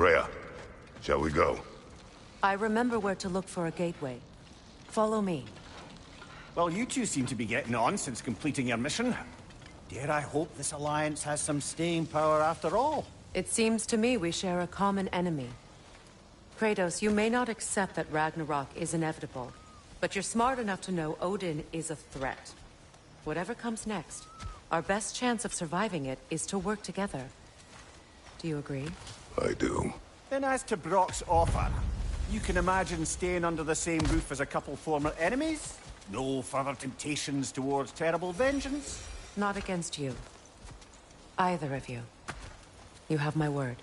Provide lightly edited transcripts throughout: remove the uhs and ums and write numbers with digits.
Freya, shall we go? I remember where to look for a gateway. Follow me. Well, you two seem to be getting on since completing your mission. Dare I hope this alliance has some staying power after all? It seems to me we share a common enemy. Kratos, you may not accept that Ragnarok is inevitable, but you're smart enough to know Odin is a threat. Whatever comes next, our best chance of surviving it is to work together. Do you agree? I do. Then as to Brock's offer, you can imagine staying under the same roof as a couple former enemies? No further temptations towards terrible vengeance? Not against you. Either of you. You have my word.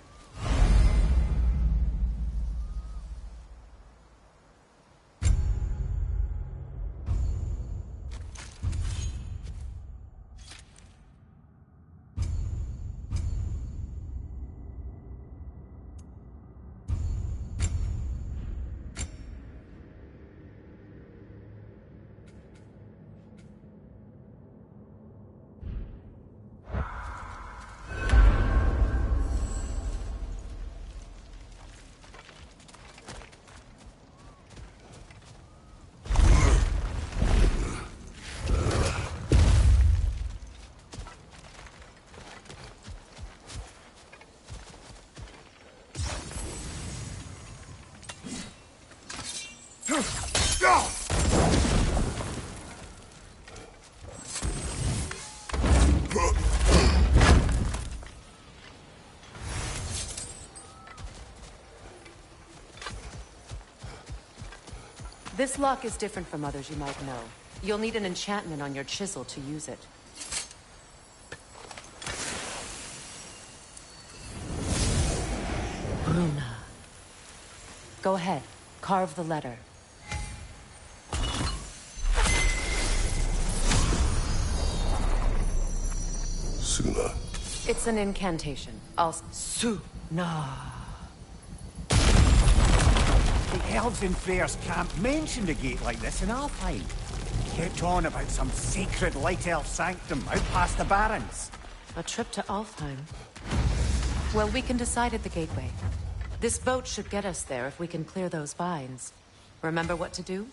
This lock is different from others you might know. You'll need an enchantment on your chisel to use it. Bruna. Go ahead. Carve the letter. Suna. It's an incantation. Suna. The elves in Freyr's camp mentioned a gate like this in Alfheim. Kept on about some sacred light elf sanctum out past the barrens. A trip to Alfheim. Well, we can decide at the gateway. This boat should get us there if we can clear those vines. Remember what to do?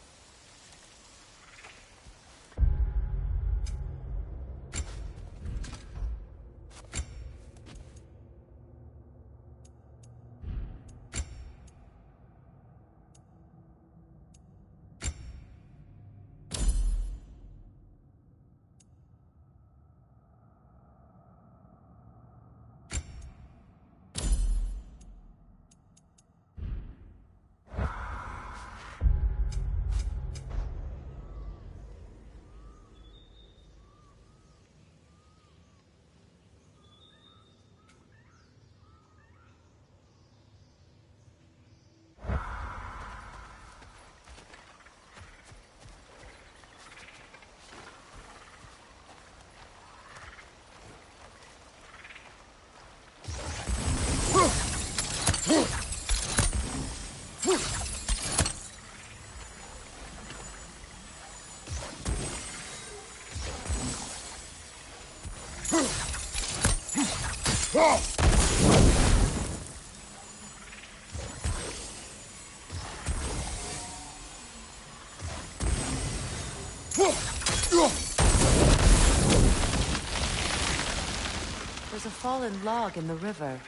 There's a fallen log in the river.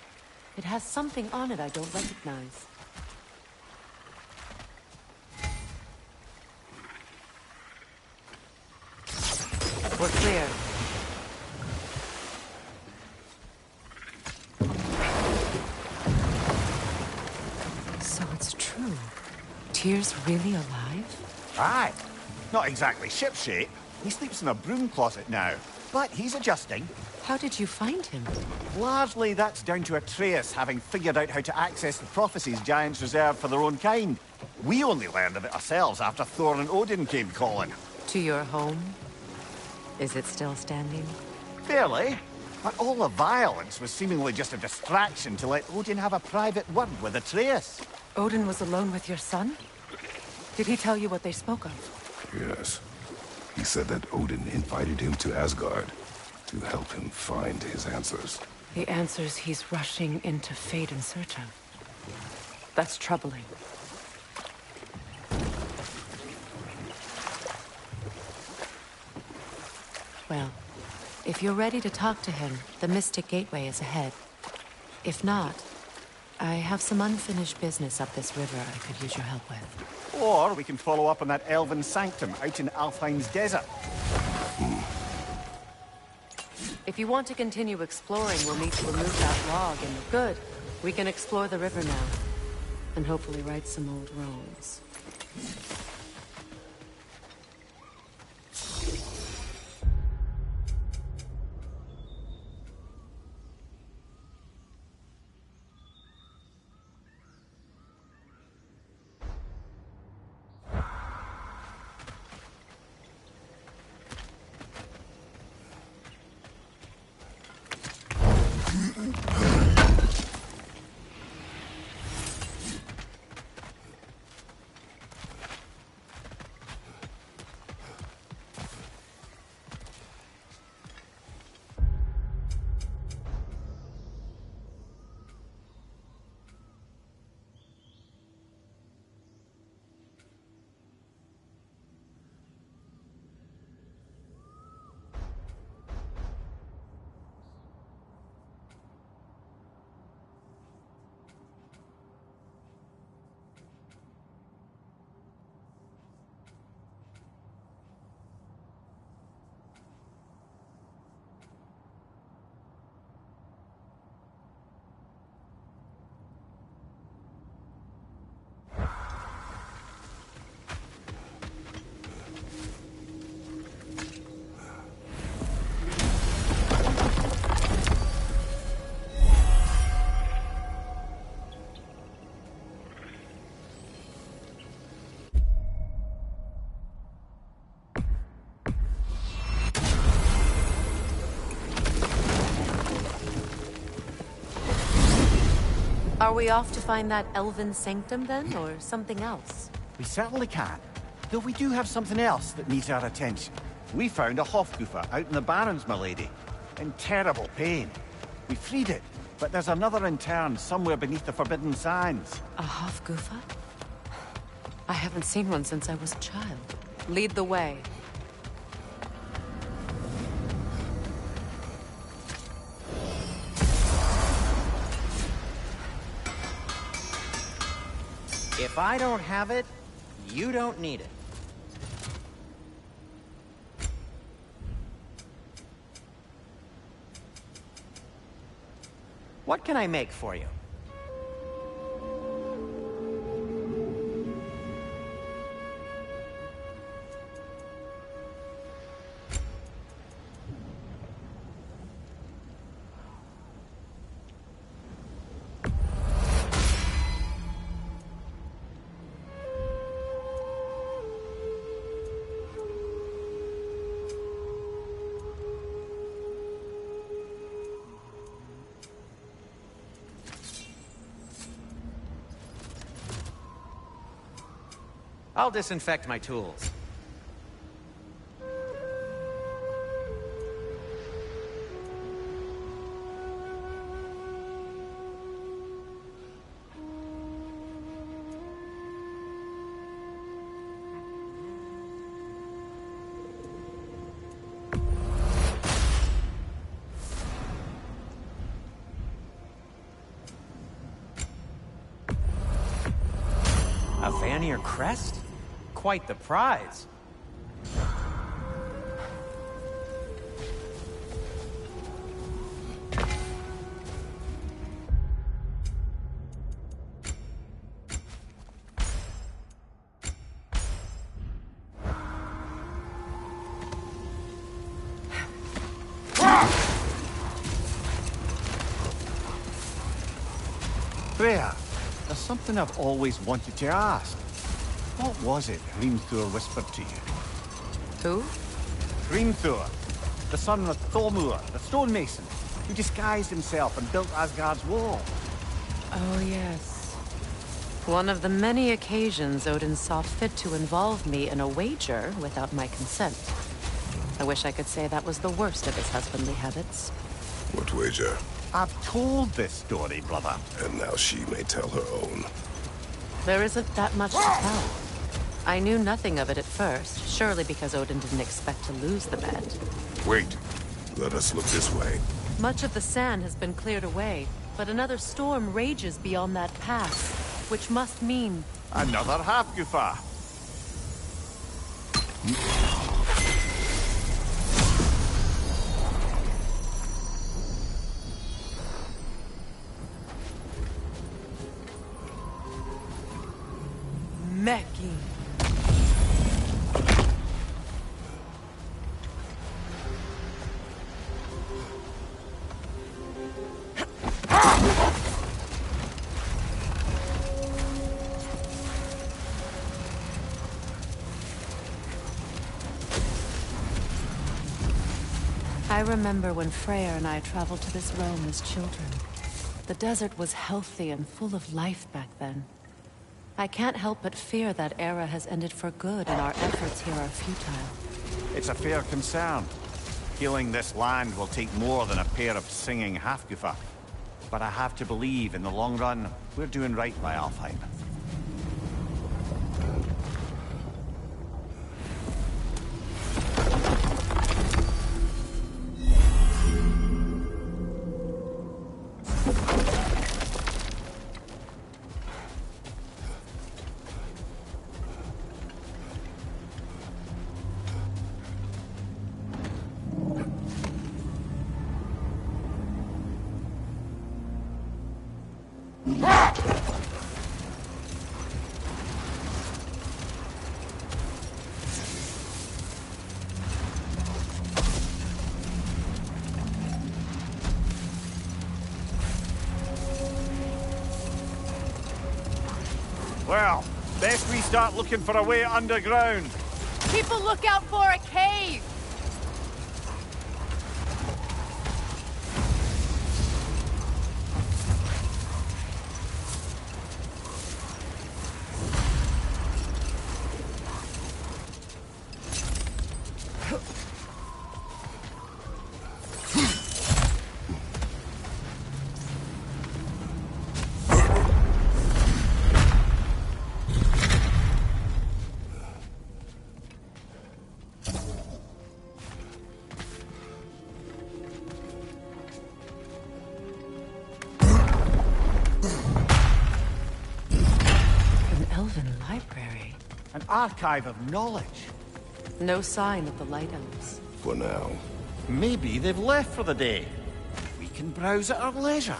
It has something on it I don't recognize. We're clear. So it's true. Tyr's really alive? Aye. Not exactly shipshape. He sleeps in a broom closet now. But he's adjusting. How did you find him? Largely that's down to Atreus having figured out how to access the prophecies giants reserved for their own kind. We only learned of it ourselves after Thor and Odin came calling. To your home? Is it still standing? Fairly. But all the violence was seemingly just a distraction to let Odin have a private word with Atreus. Odin was alone with your son? Did he tell you what they spoke of? Yes. He said that Odin invited him to Asgard to help him find his answers. The answers he's rushing into fate in search of. That's troubling. Well, if you're ready to talk to him, the Mystic Gateway is ahead. If not, I have some unfinished business up this river I could use your help with. Or we can follow up on that elven sanctum out in Alfheim's desert. If you want to continue exploring, we'll need to remove that log, and good. We can explore the river now, and hopefully right some old wrongs. Are we off to find that elven sanctum then, or something else? We certainly can. Though we do have something else that needs our attention. We found a Hofgufa out in the Barrens, my lady. In terrible pain. We freed it, but there's another intern somewhere beneath the Forbidden Sands. A Hofgufa? I haven't seen one since I was a child. Lead the way. If I don't have it, you don't need it. What can I make for you? I'll disinfect my tools. A Vanir crest? Quite the prize. Freya, there's something I've always wanted to ask. What was it Hrimthur whispered to you? Who? Hrimthur, the son of Thormur, the stonemason, who disguised himself and built Asgard's wall. Oh, yes. One of the many occasions Odin saw fit to involve me in a wager without my consent. I wish I could say that was the worst of his husbandly habits. What wager? I've told this story, brother. And now she may tell her own. There isn't that much to tell. I knew nothing of it at first, surely because Odin didn't expect to lose the bet. Wait. Let us look this way. Much of the sand has been cleared away, but another storm rages beyond that pass, which must mean... Another Hafgufa. Meki. I remember when Freyr and I traveled to this realm as children. The desert was healthy and full of life back then. I can't help but fear that era has ended for good and our efforts here are futile. It's a fair concern. Healing this land will take more than a pair of singing Hafgufa. But I have to believe, in the long run, we're doing right by Alfheim. Well, best we start looking for a way underground. People look out for a cave! An archive of knowledge. No sign of the Light Elves. For now. Maybe they've left for the day. We can browse at our leisure.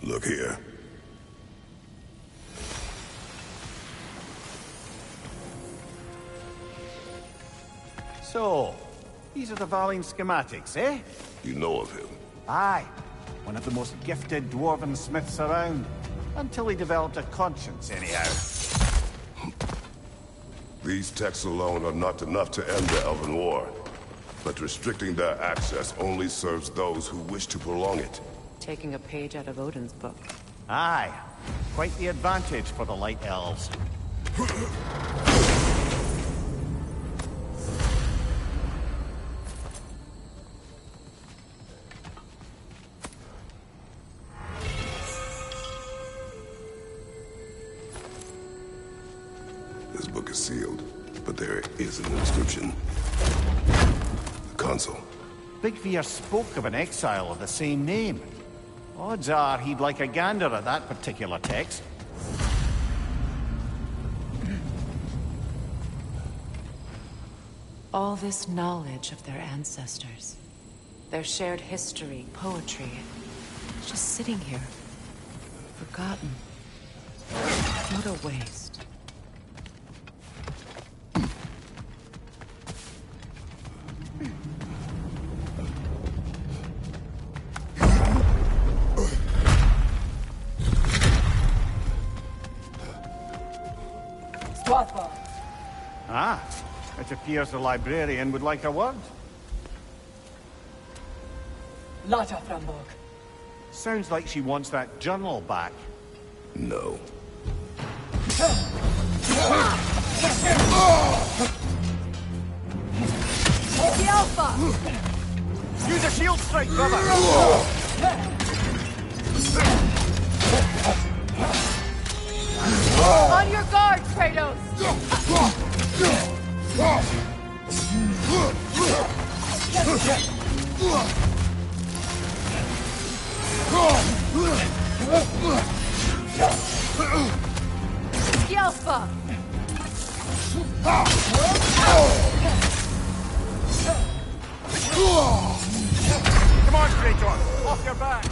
Look here. So, these are the Valine schematics, eh? You know of him. Aye. One of the most gifted dwarven smiths around. Until he developed a conscience, anyhow. These texts alone are not enough to end the Elven War. But restricting their access only serves those who wish to prolong it. Taking a page out of Odin's book. Aye. Quite the advantage for the Light Elves. This book is sealed, but there is an inscription. The console. Big Veer spoke of an exile of the same name. Odds are he'd like a gander at that particular text. All this knowledge of their ancestors. Their shared history, poetry. It's just sitting here. Forgotten. What a waste. Ah, it appears the librarian would like a word. Lata Frambog. Sounds like she wants that journal back. No. The Alpha! strike, brother! On your guard, Kratos! Yelfa! Come on, Kratos! Off your back!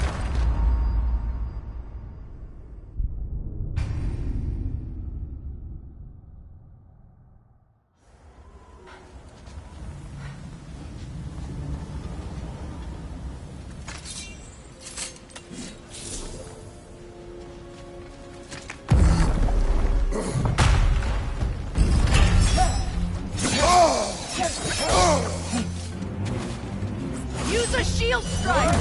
Use a shield strike!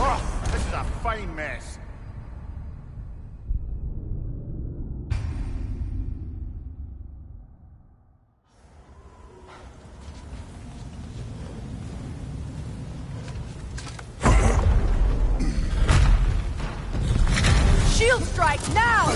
Oh, this is a fine mess. Shield strike now!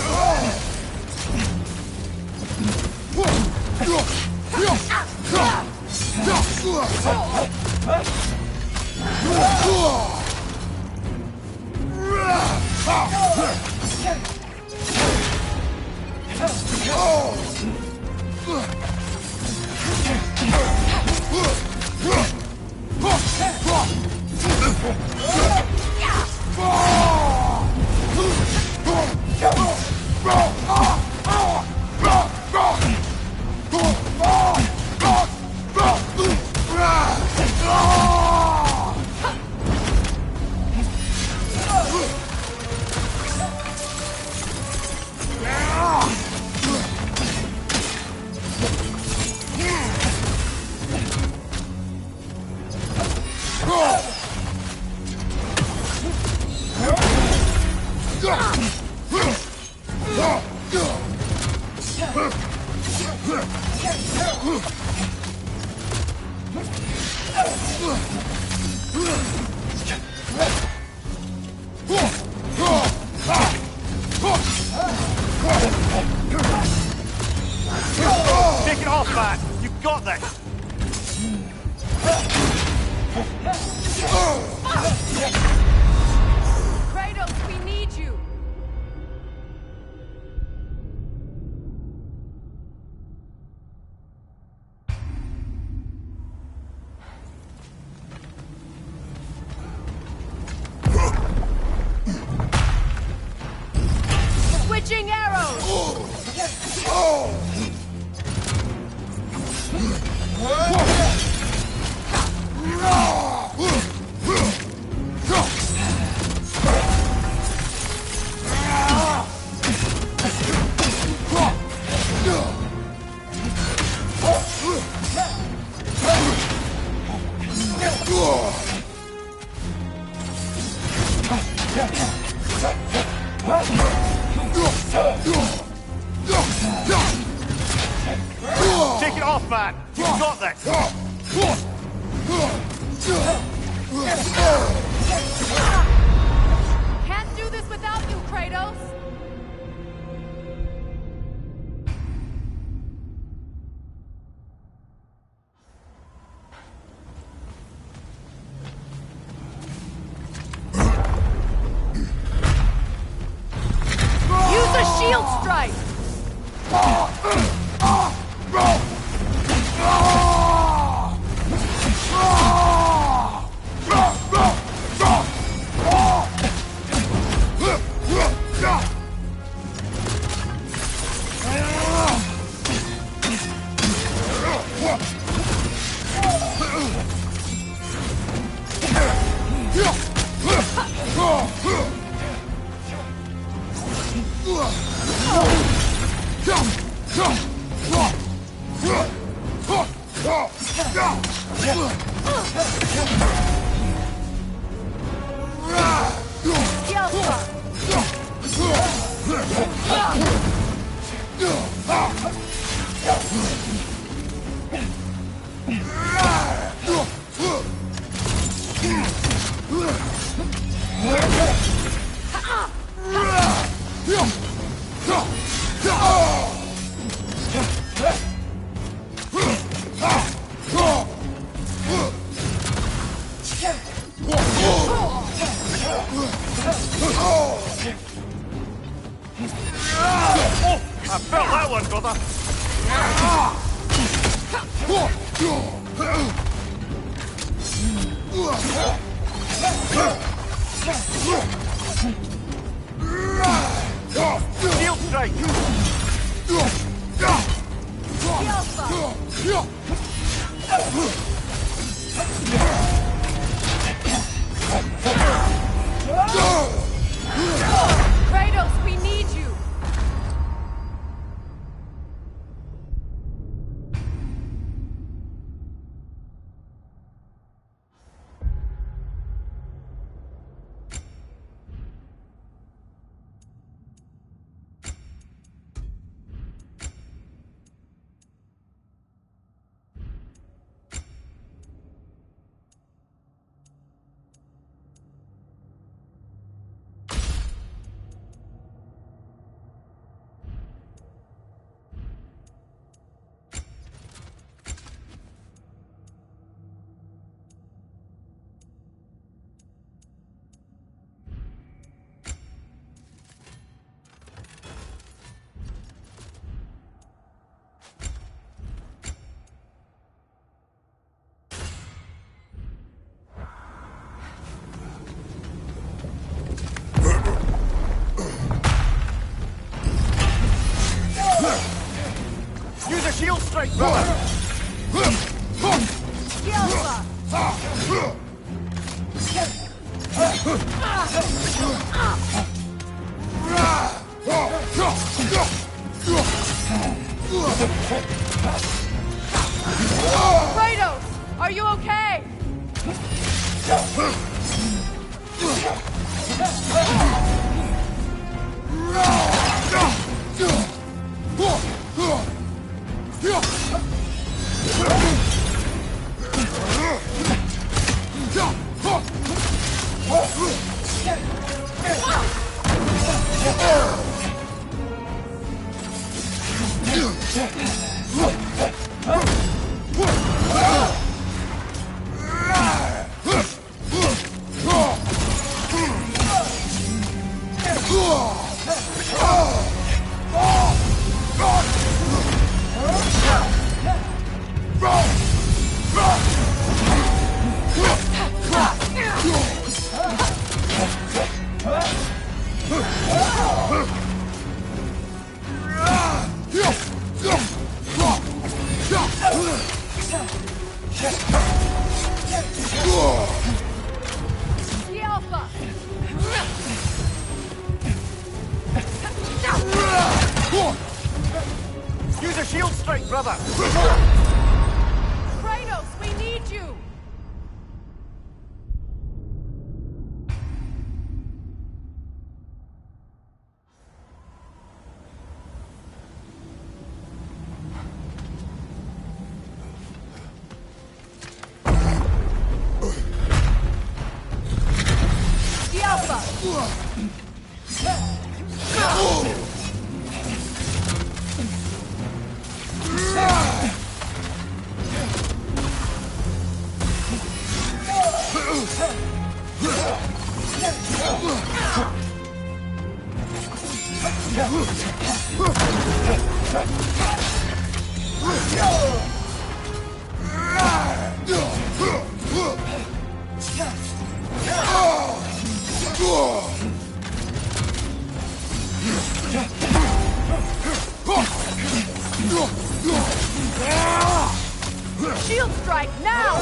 Take it off, man! You got this! Kratos, we need you! got this! Can't do this without you, Kratos! Use a shield strike! I felt that one, brother! Shield strike! Kratos, we need you! Use a shield strike, brother! Kratos, are you okay? Use a shield strike, brother! Kratos, we need you! Shield strike now!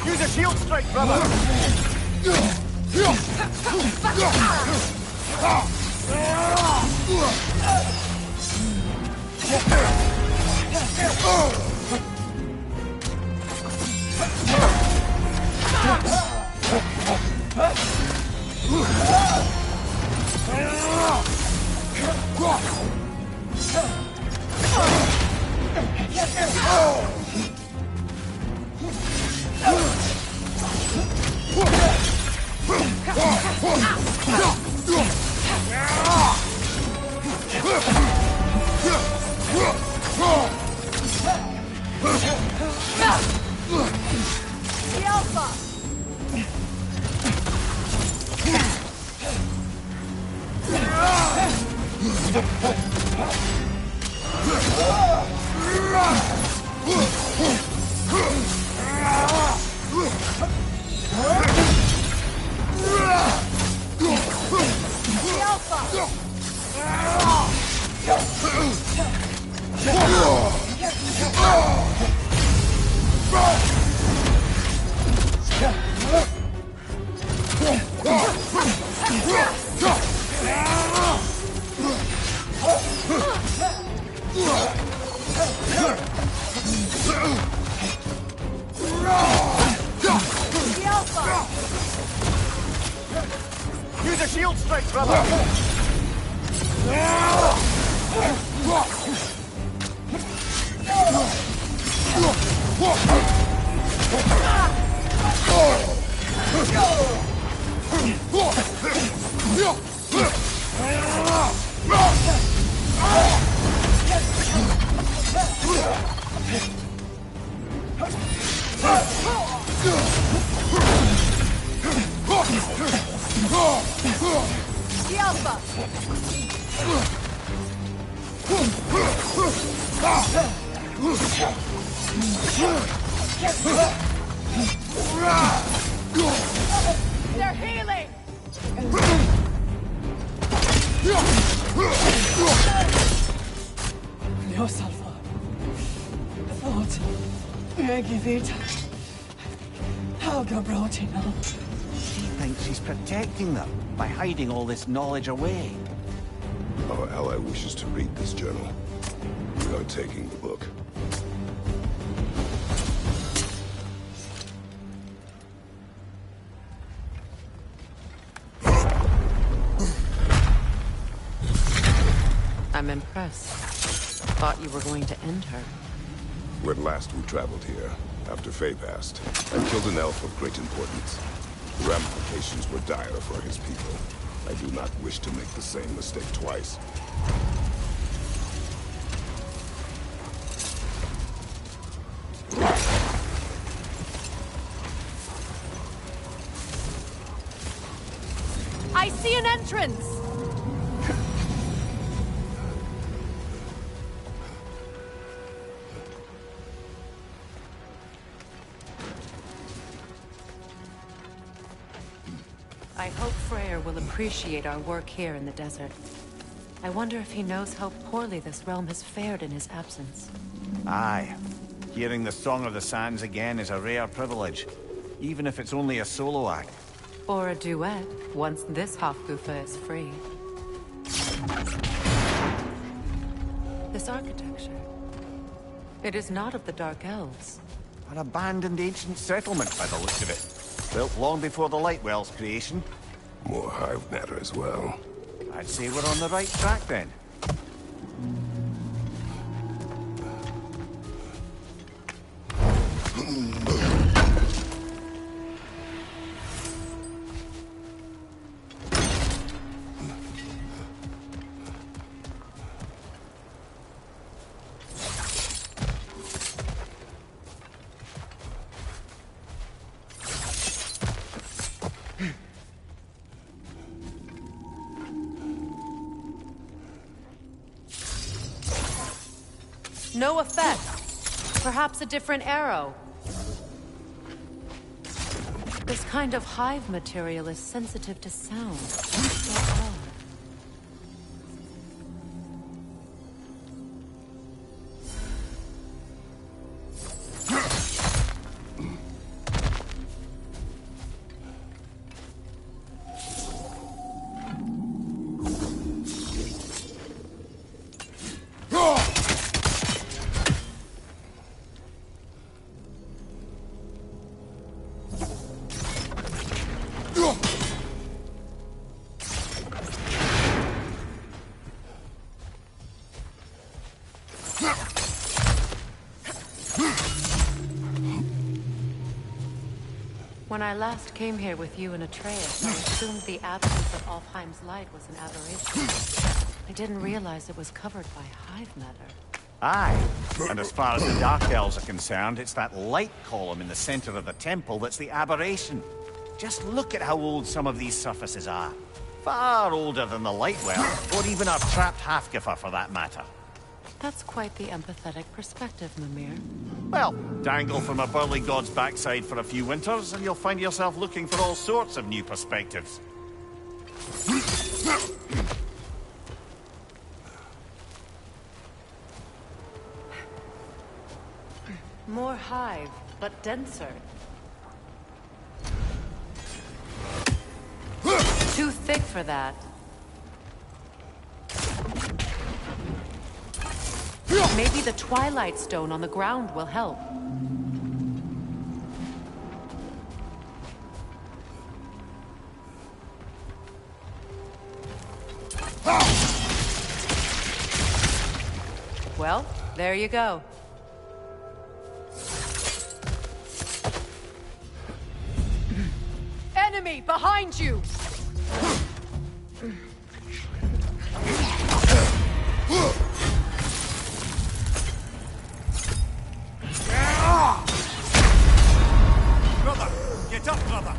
Use a shield strike, brother! Use a shield strike, brother! They're healing! Leo Salva. Förlåt. Jag vet. Helga brought him now. She thinks she's protecting them by hiding all this knowledge away. Our ally wishes to read this journal. We are taking the book. I'm impressed. Thought you were going to end her. When last we traveled here, after Faye passed, I killed an elf of great importance. The ramifications were dire for his people. I do not wish to make the same mistake twice. I see an entrance! I hope Freyr will appreciate our work here in the desert. I wonder if he knows how poorly this realm has fared in his absence. Aye. Hearing the Song of the Sands again is a rare privilege, even if it's only a solo act. Or a duet, once this Hofgufa is free. This architecture. It is not of the Dark Elves. An abandoned ancient settlement by the looks of it. Built long before the Lightwell's creation. More hive matter as well. I'd say we're on the right track then. No effect. Perhaps a different arrow. This kind of hive material is sensitive to sound. So odd. When I last came here with you and Atreus, I assumed the absence of Alfheim's light was an aberration. I didn't realize it was covered by hive matter. Aye. And as far as the Dark Elves are concerned, it's that light column in the center of the temple that's the aberration. Just look at how old some of these surfaces are. Far older than the Lightwell, or even our trapped Hafgifa for that matter. That's quite the empathetic perspective, Mimir. Well, dangle from a burly god's backside for a few winters, and you'll find yourself looking for all sorts of new perspectives. More hive, but denser. Too thick for that. Maybe the Twilight Stone on the ground will help. Well, there you go. Enemy behind you! Brother! Get up, brother!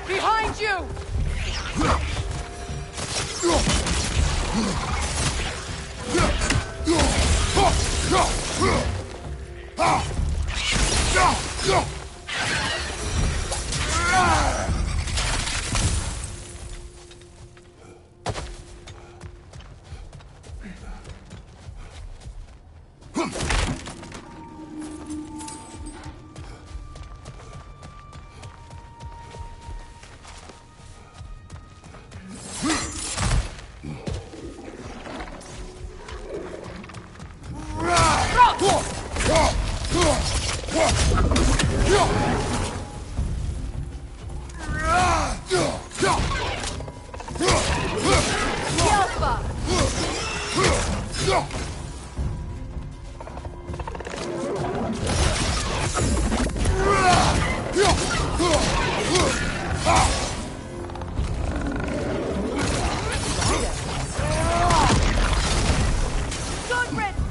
Behind you! Alpha! Good riddance!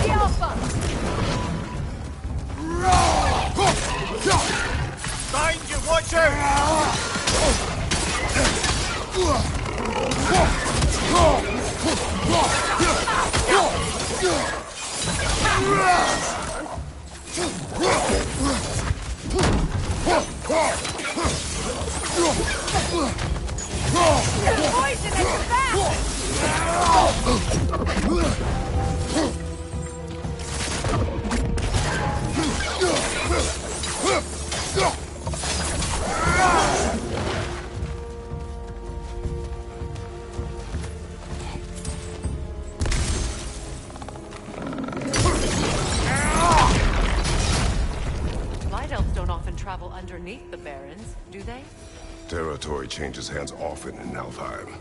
The Alpha! Behind you, watch out! Poison at your back! Light elves don't often travel underneath the barrens, do they? Territory changes hands often in Alfheim.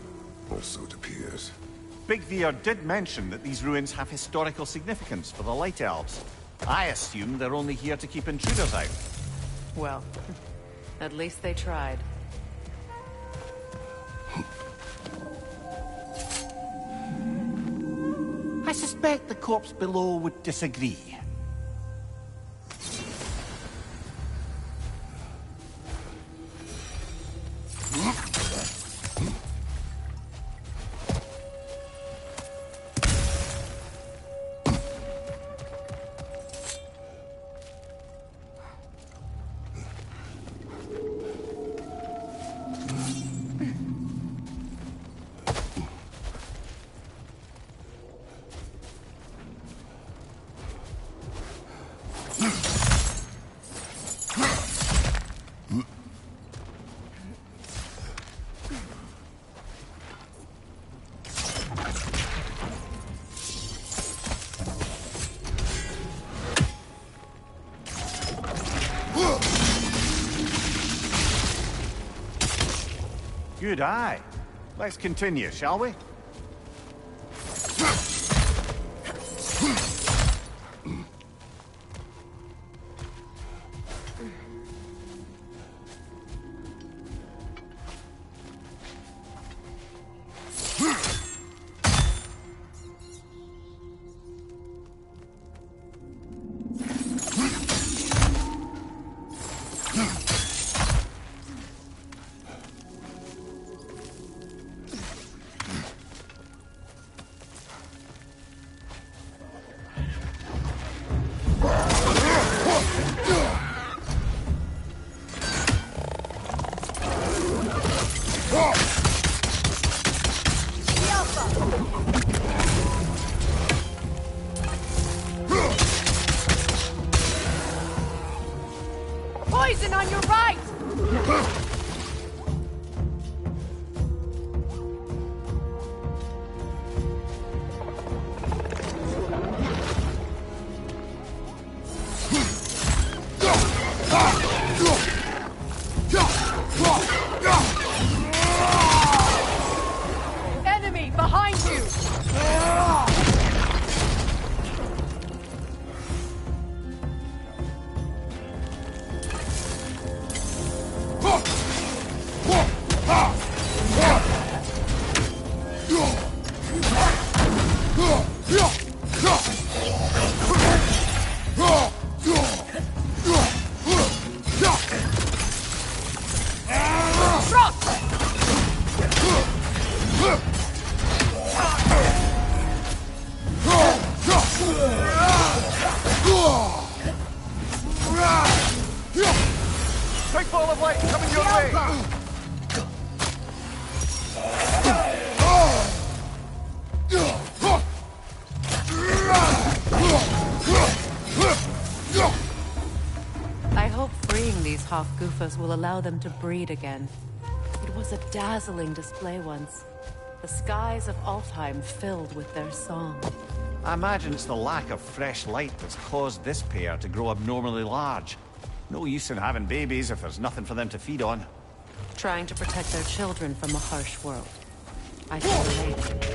Or so it appears. Big Veer did mention that these ruins have historical significance for the Light Elves. I assume they're only here to keep intruders out. Well, at least they tried. I suspect the corpse below would disagree. Good eye. Let's continue, shall we? Poison on your right! Enemy behind you! Big ball of light coming your way! I hope freeing these Hofgufas will allow them to breed again. It was a dazzling display once. The skies of Alfheim filled with their song. I imagine it's the lack of fresh light that's caused this pair to grow abnormally large. No use in having babies if there's nothing for them to feed on. Trying to protect their children from a harsh world. I can relate.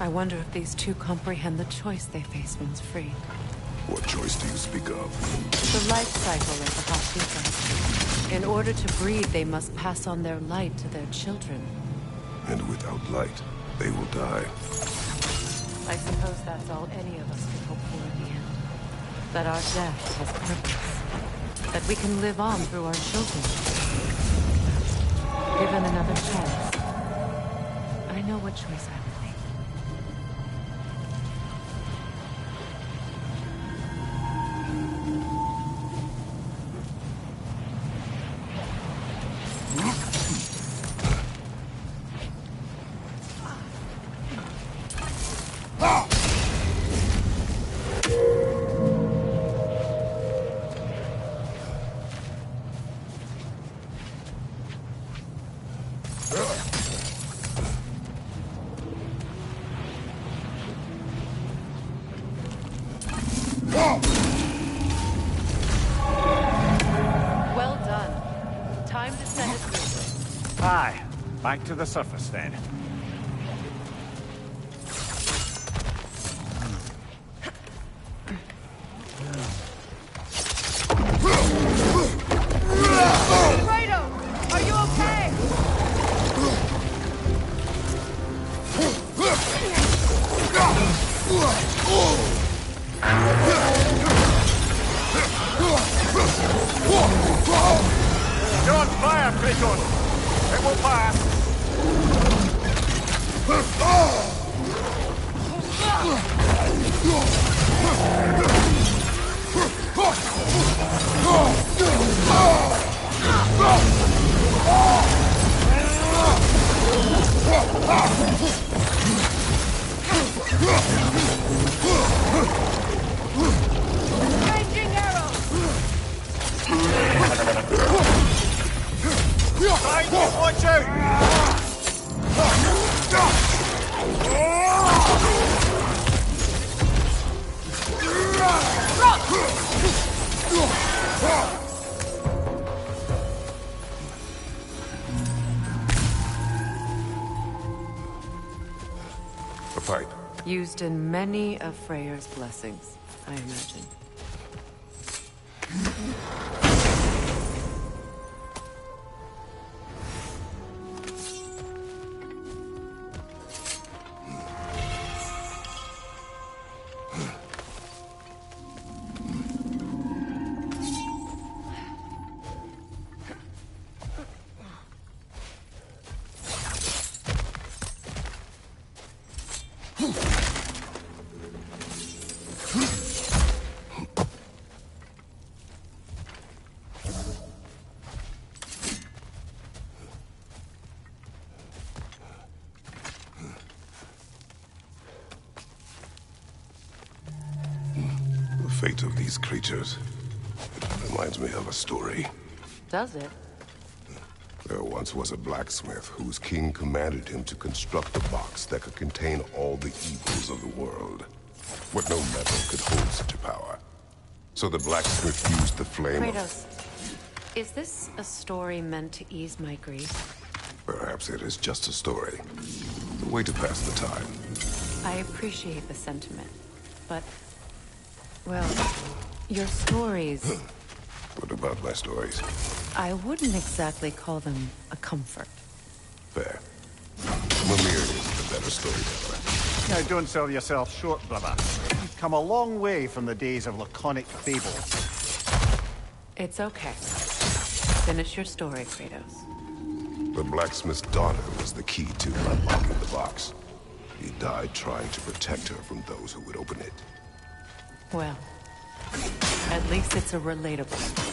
I wonder if these two comprehend the choice they face once freed. What choice do you speak of? The life cycle of the Hofduka. In order to breed, they must pass on their light to their children. And without light, they will die. I suppose that's all any of us can hope for in the end. That our death has purpose. That we can live on through our children. Given another chance, I know what choice I would make. Well done. Time to set it moving. Aye, back to the surface then. Kratos! Are you okay? You're on fire, Kratos! It will pass! Raging arrows! Watch out! A pipe. Used in many of Freyr's blessings, I imagine. The fate of these creatures. It reminds me of a story. Does it? There once was a blacksmith whose king commanded him to construct a box that could contain all the evils of the world. But no metal could hold such a power. So the blacksmith used the flame of... Kratos, is this a story meant to ease my grief? Perhaps it is just a story. A way to pass the time. I appreciate the sentiment, but... well, your stories... What about my stories? I wouldn't exactly call them a comfort. Fair. Mimir is the better storyteller. Now don't sell yourself short, brother. You've come a long way from the days of laconic fables. It's okay. Finish your story, Kratos. The blacksmith's daughter was the key to unlocking the box. He died trying to protect her from those who would open it. Well, at least it's a relatable story.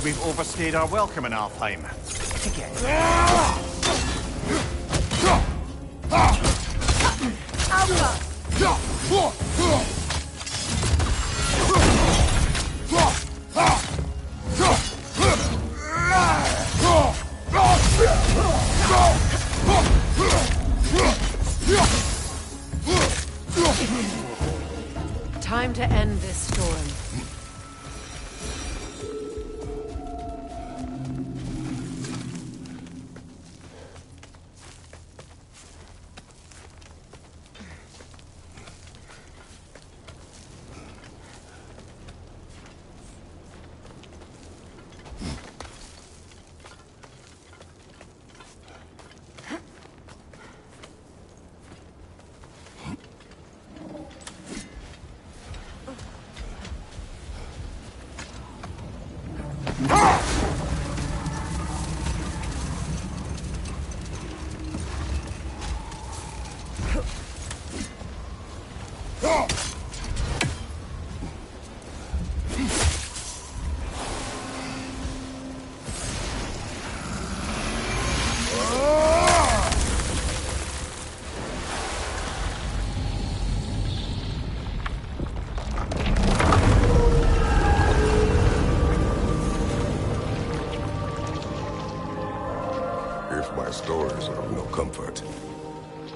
We've overstayed our welcome in Alfheim. Time to end this storm.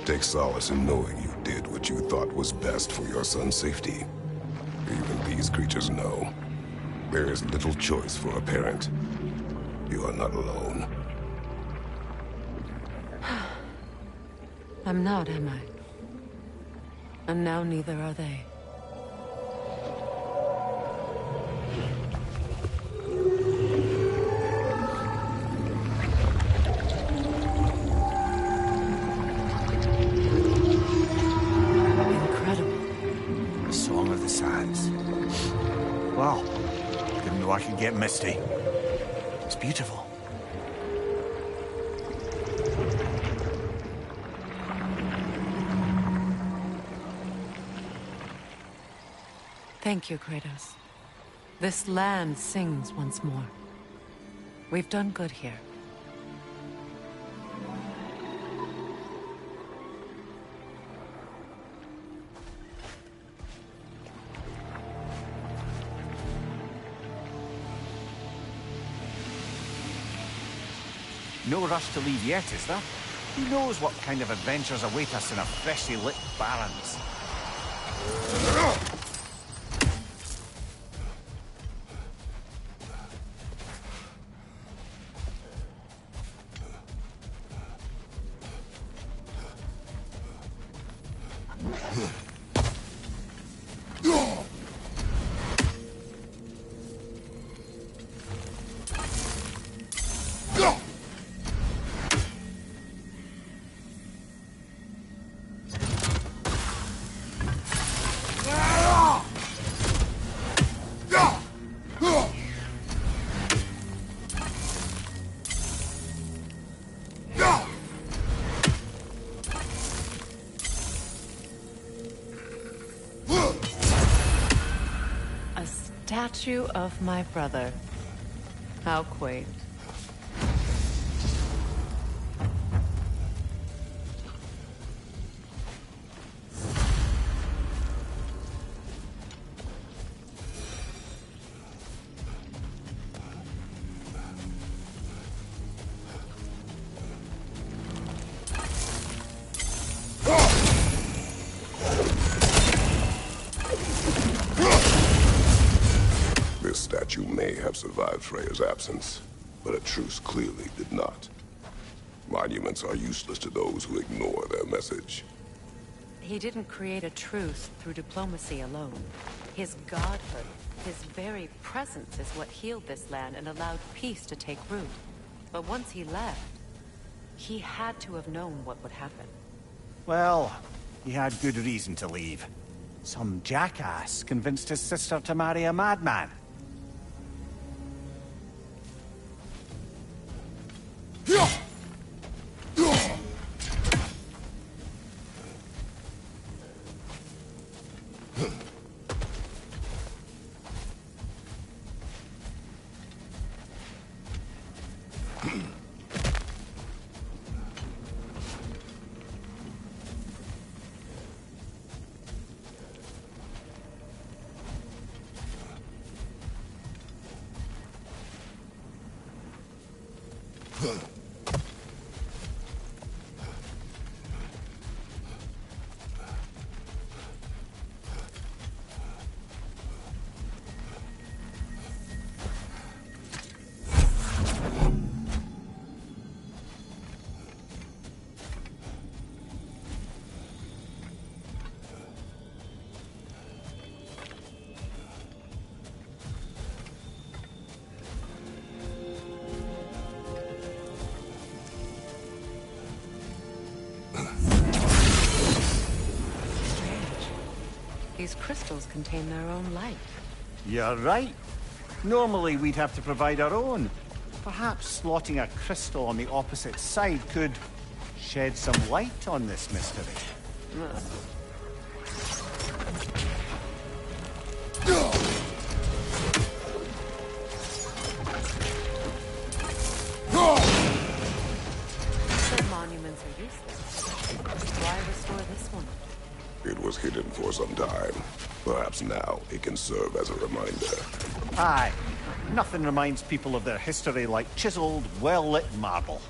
Take solace in knowing you did what you thought was best for your son's safety. Even these creatures know. There is little choice for a parent. You are not alone. I'm not, am I? And now neither are they. I can get misty. It's beautiful. Thank you, Kratos. This land sings once more. We've done good here. No rush to leave yet, is there? Who knows what kind of adventures await us in our freshly lit barrens? Statue of my brother. How quaint. statue may have survived Freya's absence, but a truce clearly did not. Monuments are useless to those who ignore their message. He didn't create a truce through diplomacy alone. His godhood, his very presence is what healed this land and allowed peace to take root. But once he left, he had to have known what would happen. Well, he had good reason to leave. Some jackass convinced his sister to marry a madman. These crystals contain their own light. You're right. Normally we'd have to provide our own. Perhaps slotting a crystal on the opposite side could shed some light on this mystery. Some monuments are useless. Why restore this one? It was hidden for some time. Perhaps now it can serve as a reminder. Aye. Nothing reminds people of their history like chiseled, well-lit marble.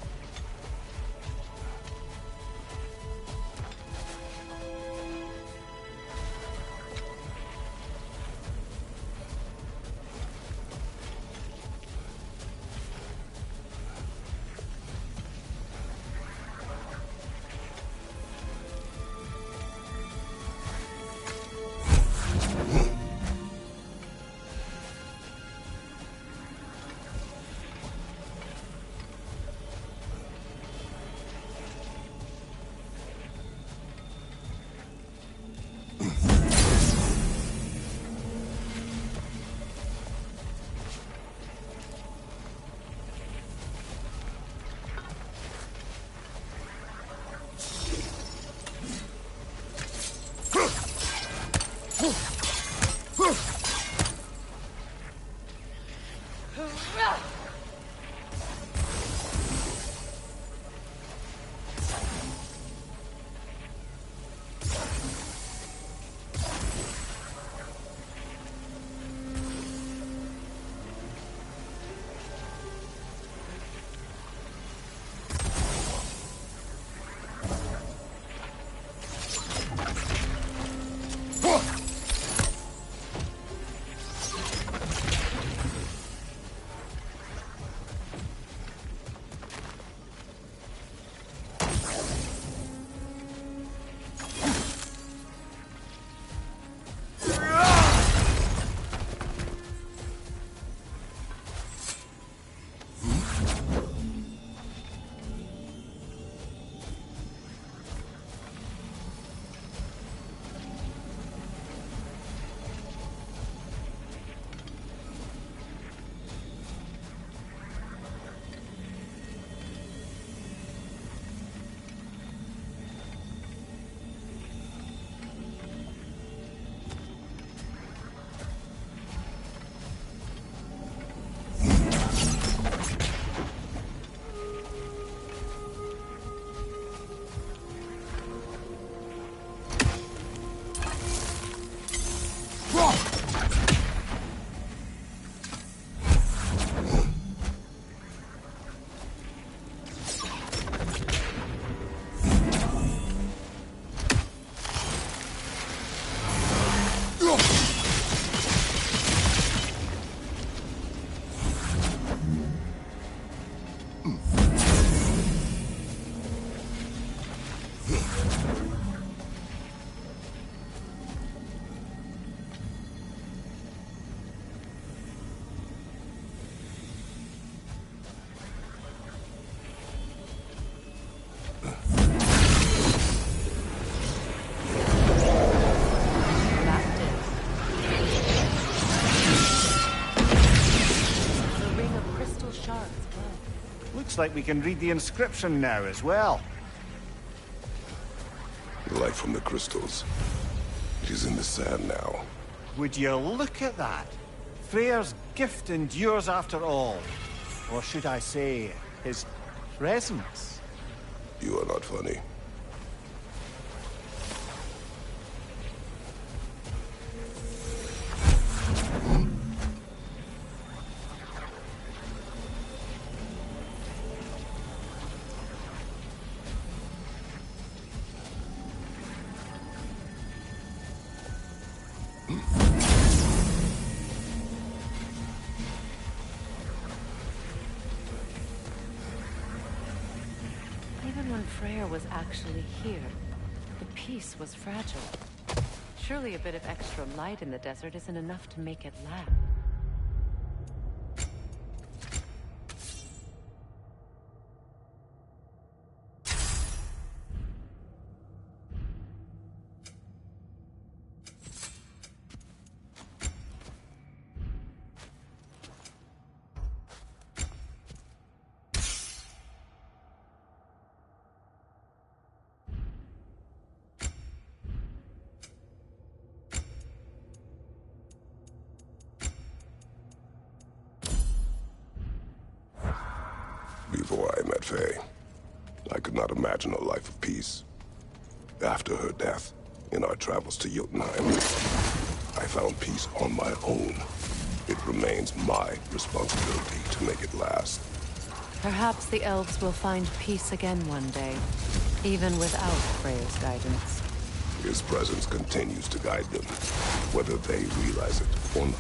Looks like we can read the inscription now as well. Light from the crystals. It is in the sand now. Would you look at that? Freyr's gift endures after all. Or should I say, his presence? You are not funny. Even when Freyr was actually here, the peace was fragile. Surely a bit of extra light in the desert isn't enough to make it last. Before I met Faye, I could not imagine a life of peace. After her death, in our travels to Jotunheim, I found peace on my own. It remains my responsibility to make it last. Perhaps the elves will find peace again one day, even without Freya's guidance. His presence continues to guide them, whether they realize it or not.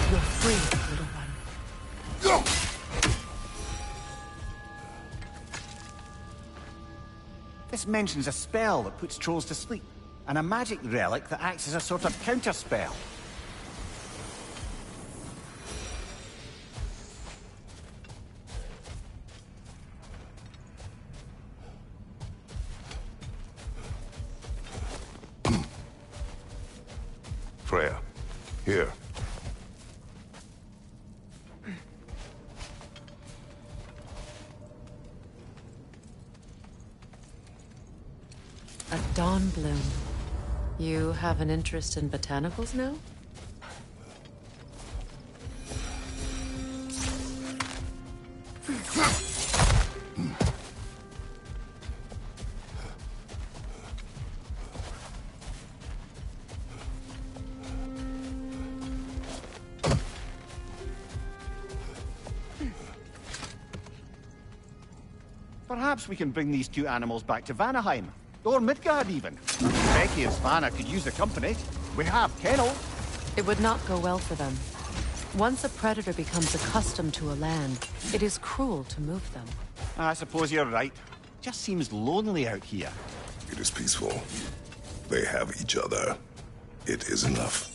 You're free, little one. This mentions a spell that puts trolls to sleep, and a magic relic that acts as a sort of counterspell. Freya, here. A dawn bloom. You have an interest in botanicals now? Perhaps we can bring these two animals back to Vanaheim. Or Midgard, even. Becky and Svanna could use the company. We have kennels. It would not go well for them. Once a predator becomes accustomed to a land, it is cruel to move them. I suppose you're right. Just seems lonely out here. It is peaceful. They have each other. It is enough.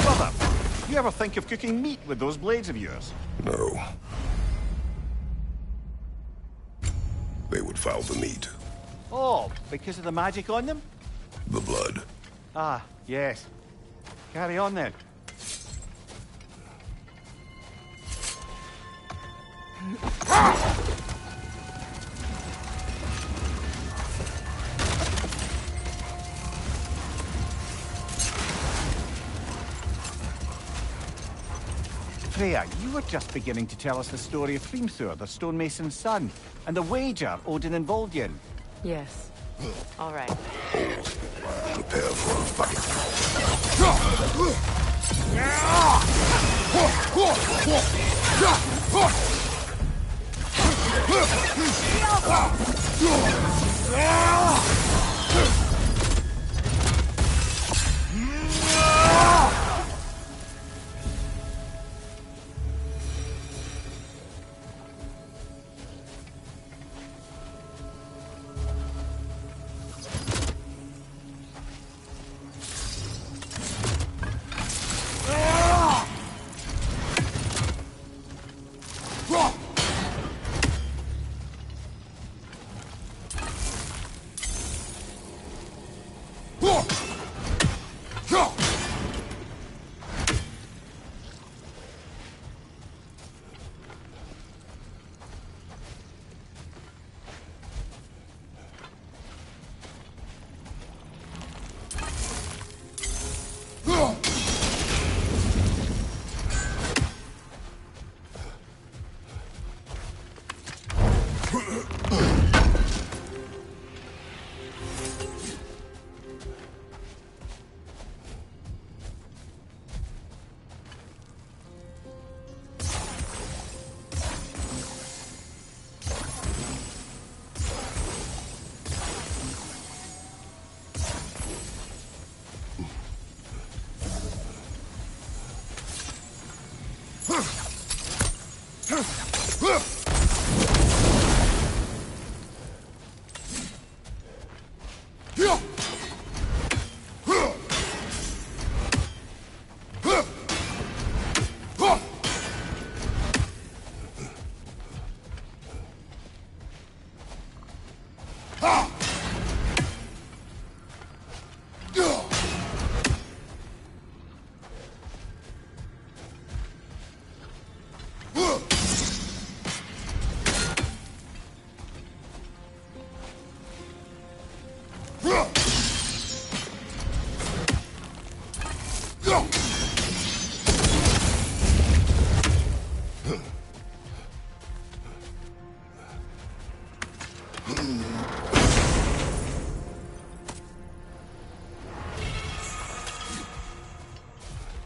Brother, you ever think of cooking meat with those blades of yours? No. They would foul the meat. Oh, because of the magic on them? The blood. Ah, yes. Carry on then. Freya, you were just beginning to tell us the story of Hrimthur, the stonemason's son, and the wager Odin involved you in. Yes. All right. Prepare for a fight.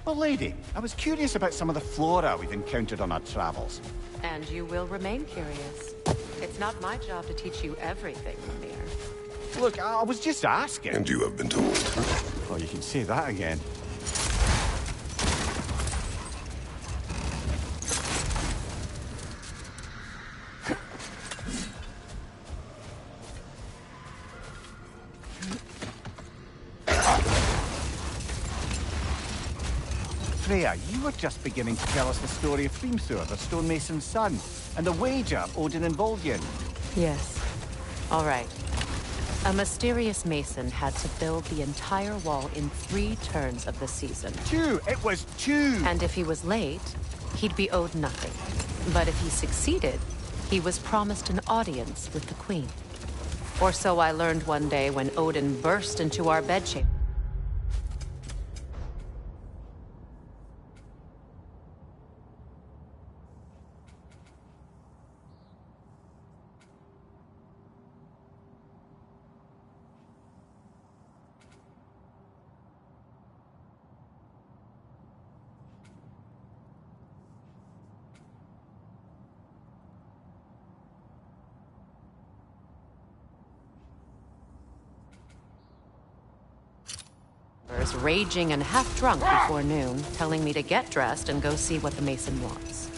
Well, lady, I was curious about some of the flora we've encountered on our travels. And you will remain curious. It's not my job to teach you everything, Mimir. Look, I was just asking. And you have been told. Oh, you can say that again. Freya, you were just beginning to tell us the story of Hrimthur, the stonemason's son, and the wager Odin involved you in. Yes. All right. A mysterious mason had to build the entire wall in 3 turns of the season. 2! It was 2! And if he was late, he'd be owed nothing. But if he succeeded, he was promised an audience with the queen. Or so I learned one day when Odin burst into our bedchamber. was raging and half drunk before noon, telling me to get dressed and go see what the Mason wants.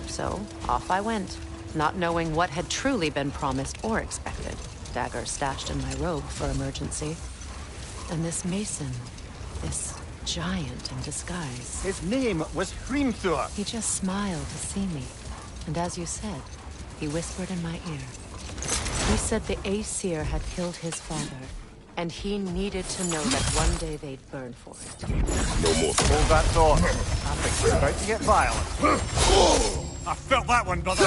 So, off I went, not knowing what had truly been promised or expected. Dagger stashed in my robe for emergency. And this Mason, this giant in disguise. His name was Hrimthur. He just smiled to see me. And as you said, he whispered in my ear. He said the Aesir had killed his father, and he needed to know that one day they'd burn for it. No more. Hold that thought. I think we're about to get violent. I felt that one, brother.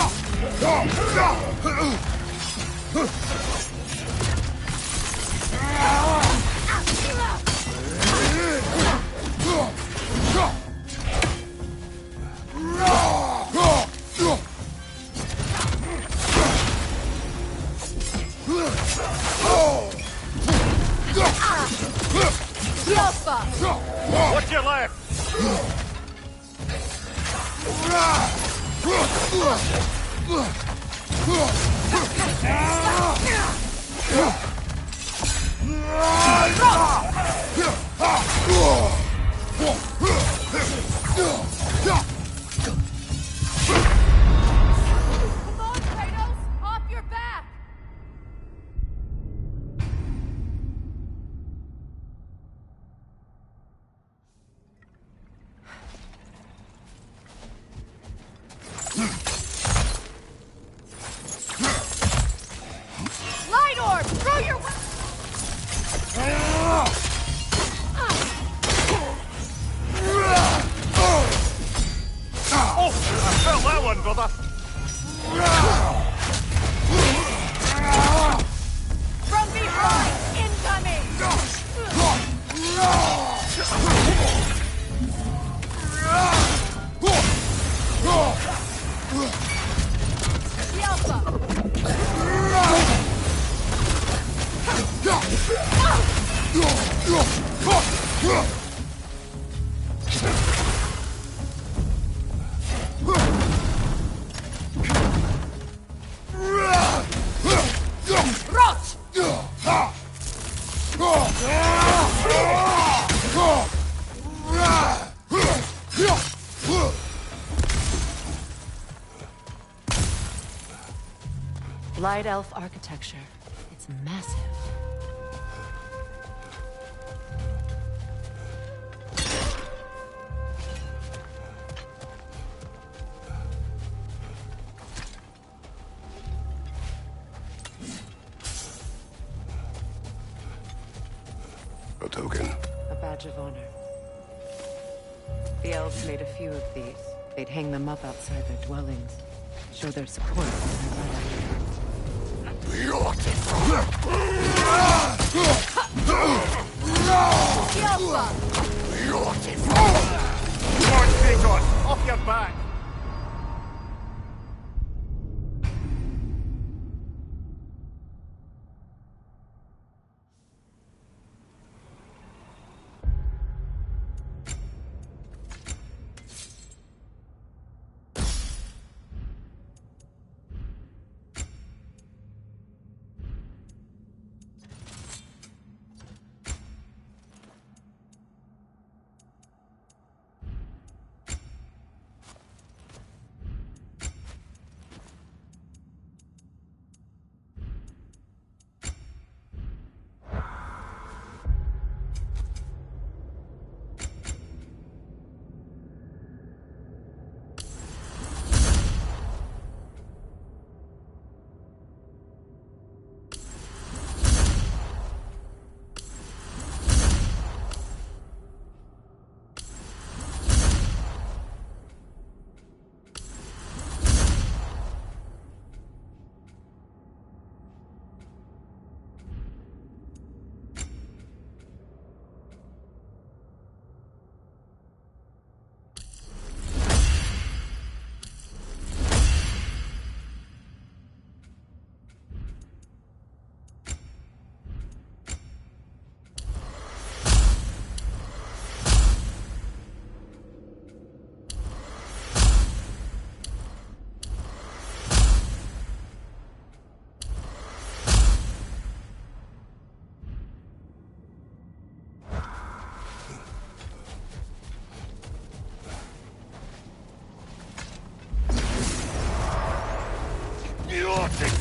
What's your left? Come on, Kratos! Off your back! Light orb! Throw your weapon! Oh, I felt that one, brother. From behind! Incoming! The Alpha! Light elf architecture. It's massive. A token. A badge of honor. The elves made a few of these. They'd hang them up outside their dwellings. Show their support for their brother. The Alpha! Come on, Kratos. Off your back.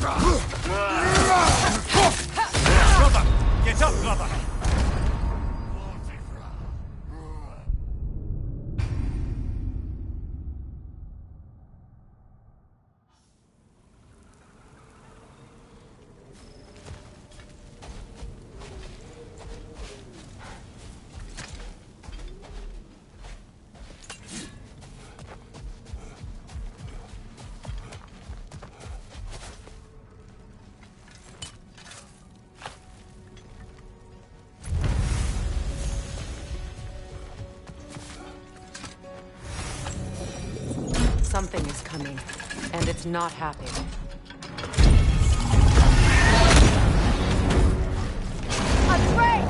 Brother! Get up, brother! Something is coming, and it's not happy. Afraid!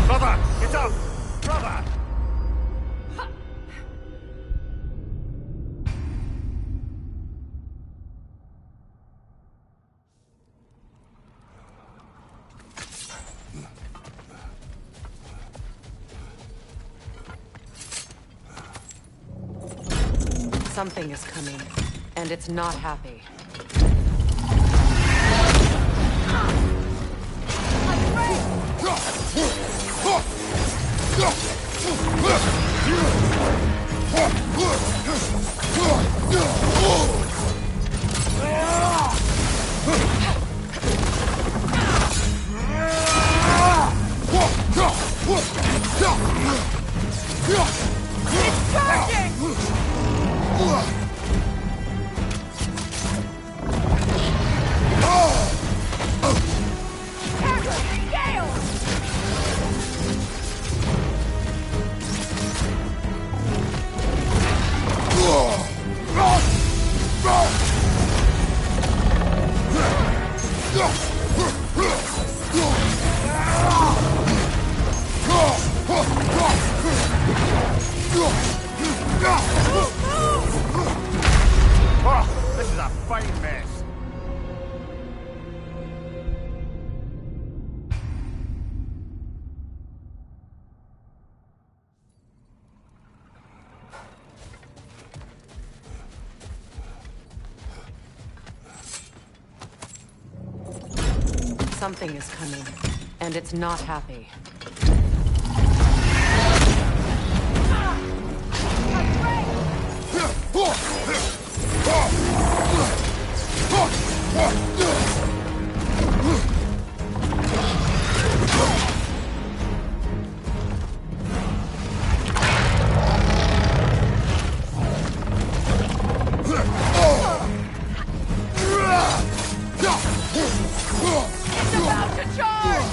Brother! Get up! Brother! Something is coming, and it's not happy. It's charging! Oh, this is a fine mess. Something is coming, and it's not happy. It's about to charge!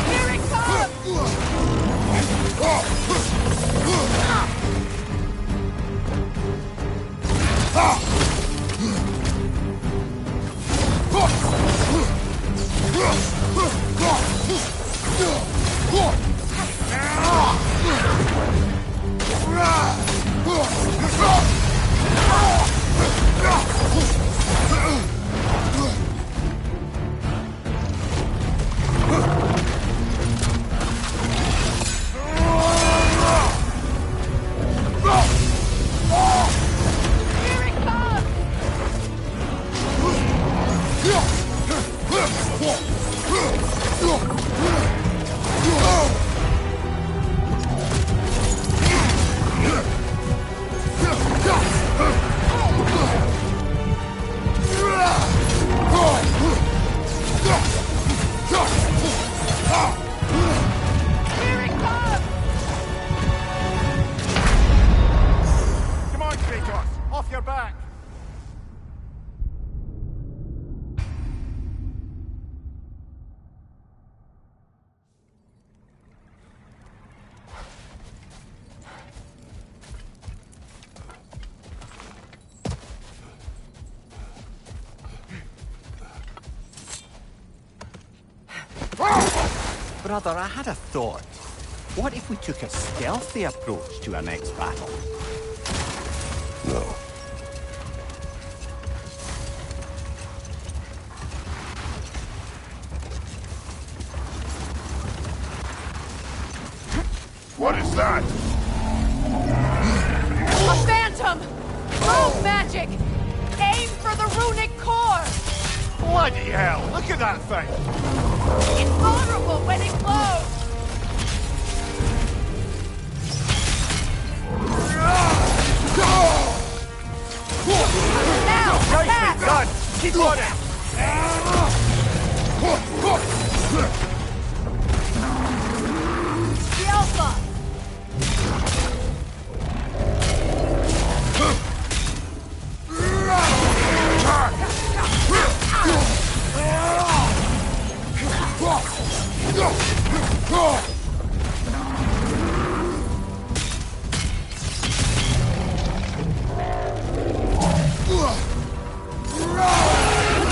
Here it comes! Here it comes! Here it comes! Come on, Kratos! Off your back! Brother, I had a thought. What if we took a stealthy approach to our next battle? No. What is that? A phantom! Rogue magic! Aim for the runic core! Bloody hell! Look at that thing! It's vulnerable when it glows! Now, attack! Nicely done! Keep on it! The Alpha!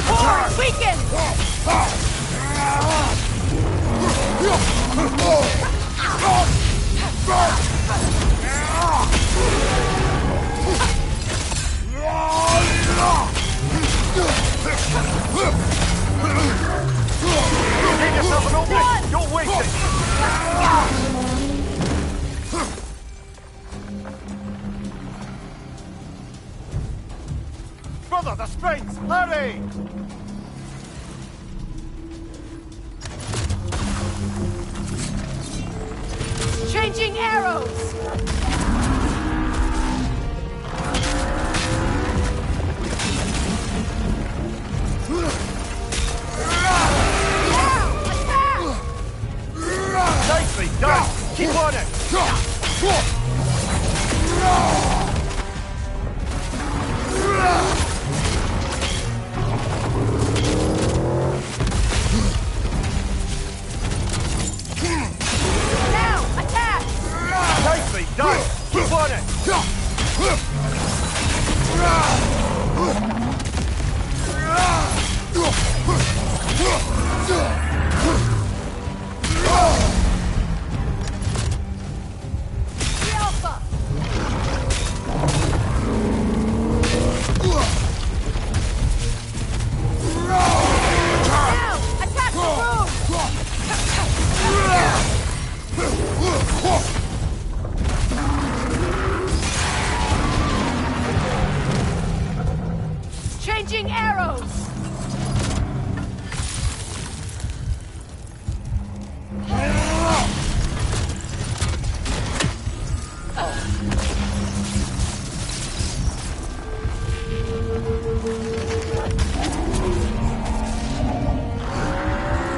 Core weakened! Give yourself an opening! Don't waste it! Brother, the springs! Hurry! Changing arrows! Now, attack! Nicely done! Keep on it! Now, attack! Nicely done! Keep on it! The Alpha! Now, attack the room! Changing arrows!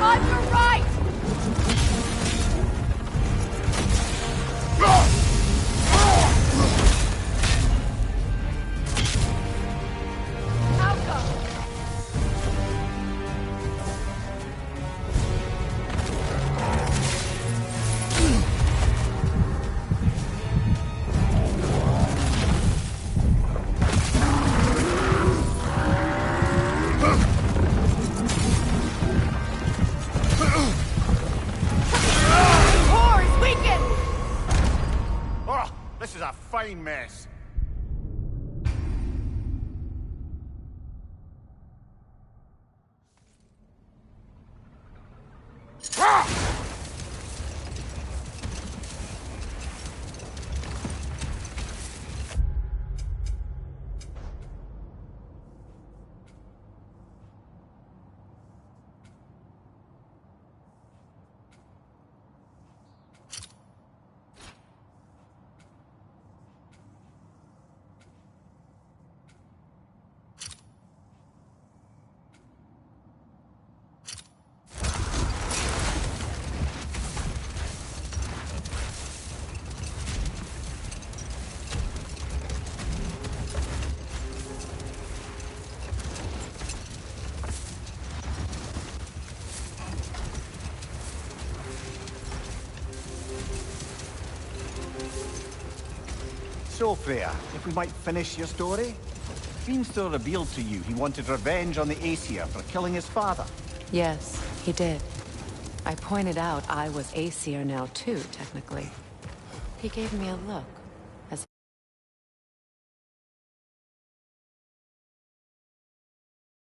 On your right! Alpha! So, Freya, if we might finish your story? Veenstor revealed to you he wanted revenge on the Aesir for killing his father. Yes, he did. I pointed out I was Aesir now too, technically. He gave me a look.